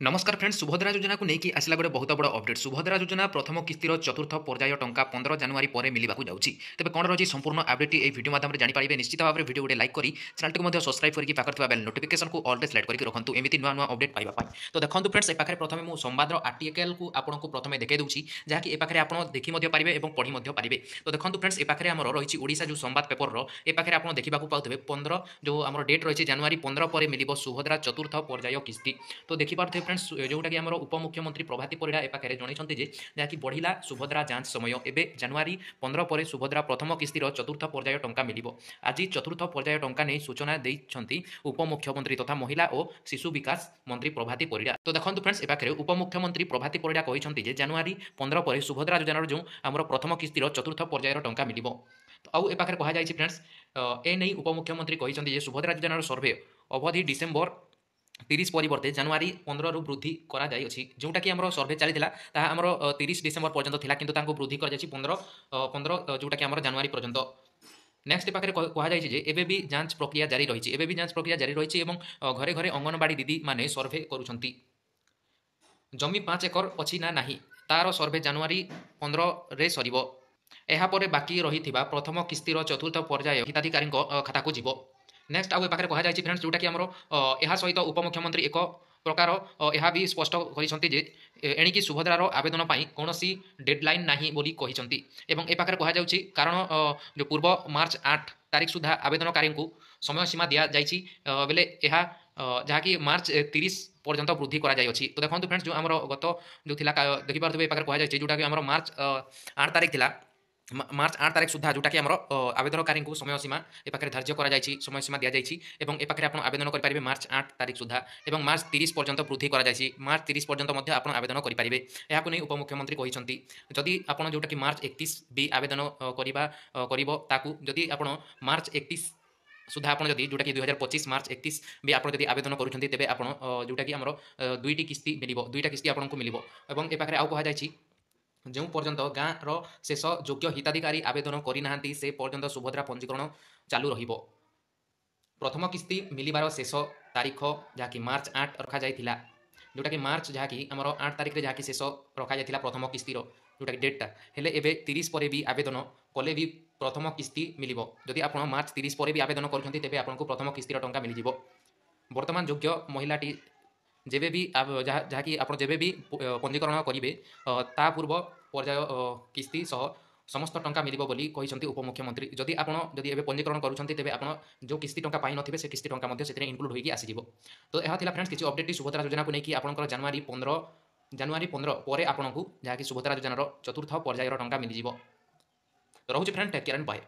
नमस्कार फ्रेंड्स सुभद्रा योजना को लेकिन आसला गोटे बहुत बड़ अपडेट सुभद्रा योजना प्रथम किस्तिर चतुर्थ पर्याय टंका 15 जनवरी पर मिलवा जाऊँगी तेज कौन रही संपूर्ण अपडेट ये वीडियो माध्यम जानीपारे निश्चित भाव में वीडियो गोटे लाइक करी चैनल को सब्सक्राइब करके पाखर बेल नोटिफिकेशन को ऑल सेलेक्ट करके रखु एमती नुआ नुआ अपडेट पाइबा तो देखो फ्रेंड्स ए पाखे प्रथम मुझे संवाद आर्टिकल को आपको प्रथम देखा दूसरी जहाँकि ए पाखे आप देखी पारे और पढ़ी पारे तो देखो फ्रेंड्स ए पाखे रही ओडिशा जो संवाद पेपर ए पाखे आप देखा पाते 15 जो आम डेट रही जनवरी 15 पर मिल सुभद्रा चतुर्थ पर्याय किस्ती तो देखिपे फ्रेंड्स जोटा कि उपमुख्यमंत्री प्रभाती परिड़ा ए पाखे जनइंट जहाँकि बढ़ला सुभद्रा जांच समय एवं जनवरी 15 पर सुभद्रा प्रथम किस्तिर चतुर्थ पर्याय टंका मिल आज चतुर्थ पर्याय टंका नहीं सूचना देते उपमुख्यमंत्री तथा महिला और शिशु विकास मंत्री प्रभाती परिड़ा तो देखो फ्रेंड्स ए पाखे उपमुख्यमंत्री प्रभाती परिड़ा कहते जनवरी 15 पर सुभद्रा योजनार जो आम प्रथम किस्तिर चतुर्थ पर्यायर टंका मिल आउ ए पाखे कहुई फ्रेंड्स ए नहीं उपमुख्यमंत्री कहते सुभद्रा योजनार सर्वे अवधि डिसेम्बर 30 परिवर्ते जनवरी 15 रु वृद्धि करा जाई अछि जोटा कि हमरो सर्वे चली आमर 30 डिसेम्बर पर्यंत थिला किंतु तांको वृद्धि कर जाई 15 जोटा कि हमर जनवरी पर्यंत नेक्स्ट पाखे कहुई एबे भी जांच प्रक्रिया जारी रही एबे भी जांच प्रक्रिया जारी रही एवं घरे घरे अंगनवाड़ी दीदी माने सर्वे करुछंती जमी 5 एकर अछि ना नाही तार सर्वे जनवरी 15 रे सरिबो एहापर बाकी रही प्रथम किस्तिर चतुर्थ पर्याय हिताधिकारी खाता को जीव नेक्स्ट आउ पाखे कहुई फ्रेंड्स जोटा कि यह सहित उपमुख्यमंत्री एक प्रकार यह भी स्पष्ट कर एणिकी सुभद्रार आवेदन पर कौन डेडलाइन ना बोली एवं ए पाखे कहुई कारण जो पूर्व मार्च 8 तारीख सुधा आवेदनकारी को समय सीमा दि जाइए बेले जहाँकि मार्च 30 पर्यंत वृद्धि कराई तो देखो फ्रेंड्स जो आम गत जो देखिए पाखे कहुई जोटा कि मार्च 8 तारीख थी मार्च 8 तारीख सुधा जोटा कि आवेदनकारी को समय सीमा ए पाखे धार्य कर समय सीमा दि जाइए और ए पाखे आप आवेदन करेंगे मार्च 8 तारीख सुधा और मार्च 30 पर्यंत वृद्धि कर मार्च 30 पर्यंत आप आवेदन करेंगे यह नहीं उपमुख्यमंत्री कहते जदि आप जोटा कि मार्च 31 भी आवेदन जदि आप मार्च 31 सुधा आप जोटा कि 2025 मार्च 31 भी आप आवेदन करुँच तेज आप जोटा कि दुईटी किस्ती मिल दुईटा किस्ती आपको मिल और ए पाखे आउ कहुई जो पर्यंत गाँव शेष योग्य हिताधिकारी आवेदन करना से पर्यंत सुभद्रा पंजीकरण चालू रहिबो प्रथम किस्ती मिलबार शेष तारीख जहाँकि मार्च 8 रखा जाइथिला जोटा कि मार्च जहाँकि आमर 8 तारीख जहाँकि शेष रखा जाइथिला प्रथम किस्तीर जोटा कि डेटा हेले एबे 30 पर भी आवेदन कले भी प्रथम किस्ती मिल जदि आप मार्च 30 पर भी आवेदन करुँच तेज आपको प्रथम किस्तीर टंका मिल बर्तमान योग्य महिलाटी जेबे भी जहाँकि आप जेबे भी पंजीकरण करेंगे ता पूर्व पर्याय किस्ती सह समस्त टंका मिल बोली कहते उपमुख्यमंत्री जदि आप पंजीकरण करुँच तेज आप जो किस्ती टंका पाई नथिबे से किस्ती टंका से इनक्लूड होगी आसीज तो यह था फ्रेंड्स किसी अपडेट सुभद्रा योजना को लेकिन आप जनवरी 15 पर आपको जहाँकि सुभद्रा योजनार चतुर्थ पर्यायर टंका मिल तो रोचे friend take care and bye.